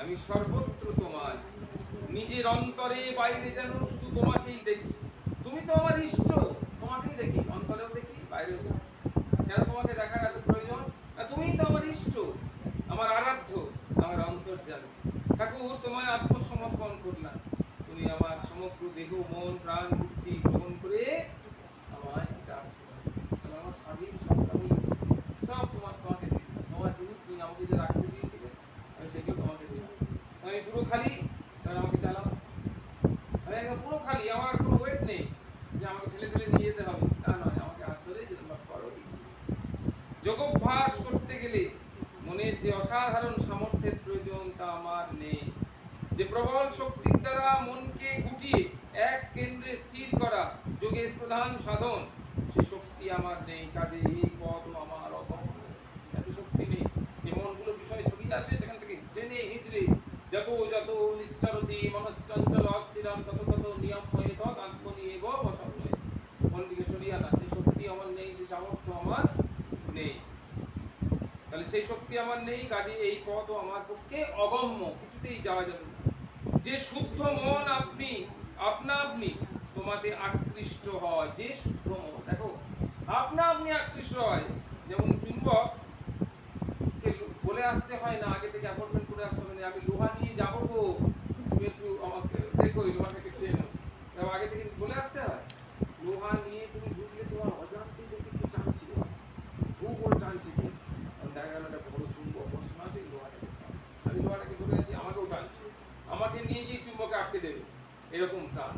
আমি সর্বত্র তোমার, নিজের অন্তরে বাইরে যেন শুধু তোমাকেই দেখি। তুমি তো আমার ইষ্ট, তোমাকেই দেখি, অন্তরেও দেখি বাইরেও দেখি। কেন তোমাকে দেখার এত প্রয়োজন? তুমিই তো আমার ইষ্ট, আমার আরাধ্য, আমার অন্তর্যামী। ঠাকুর, তোমায় আত্মসমর্পণ করলাম। তুমি আমার সমগ্র দেহ, মন, প্রাণ, বুদ্ধি গ্রহণ করে আমায় আমার স্বাধীন সত্তা সব তোমাকে দিই। তোমার জিনিস তুমি আমাকে যে রাখতে দিয়েছিলে, আমি সেগুলো তোমাকে দিলাম। আমি পুরো খালি, এবার আমাকে চালাও। আমি একদম পুরো খালি, আমার কোনো ওয়েট নেই যে আমাকে ঠেলে ঠেলে নিয়ে যেতে হবে, তা নয়, আমাকে হাত ধরে যে তোমরা করো। যোগাভ্যাস করতে গেলে মনের যে অসাধারণ সামর্থ্যের প্রয়োজন তা আমার নেই। যে প্রবল শক্তির দ্বারা মনকে গুটিয়ে এক কেন্দ্রে স্থির করা যোগের প্রধান সাধন, সে শক্তি আমার নেই। কাজে এই পদ আমার অভাব, এত শক্তি নেই। যে মনগুলো বিষয়ে ছড়িয়ে আছে, সেখান থেকে টেনে হিঁচড়ে যত যত নিশ্চরতি মনশ্চঞ্চল অস্থিরম তত তত নিয়ম হয়ে তৎ আত্মনি এব বসন হয়ে মনটিকে সরিয়ে আনা, সেই শক্তি আমার নেই, সেই সামর্থ্য আমার নেই। তাহলে সেই শক্তি আমার নেই, কাজে এই পথও আমার পক্ষে অগম্য, কিছুতেই যাওয়া যাবে না। যে শুদ্ধ মন আপনি আপনা আপনি তোমাতে আকৃষ্ট হয়, যে শুদ্ধ মন, দেখো আপনা আপনি আকৃষ্ট হয়। যেমন চুম্বক বলে আসতে হয় না, আগে থেকে অ্যাপয়েন্টমেন্ট করে আসতে হবে না, আমি লোহা নিয়ে যাবো গো, তুমি একটু আমাকে দেখো এই লোহাটাকে টেনো, আগে থেকে বলে আসতে হয়। লোহা নিয়ে তুমি ঢুকলে তোমার অজান্তে দেখে কি টানছিল, খুব বড় টানছে, কি দেখা গেল একটা বড় চুম্বক বসানো আছে, লোহাটাকে টানছে, আমি লোহাটাকে ধরে আছি, আমাকেও টানছে, আমাকে নিয়ে গিয়ে চুম্বকে আটকে দেবে, এরকম টান।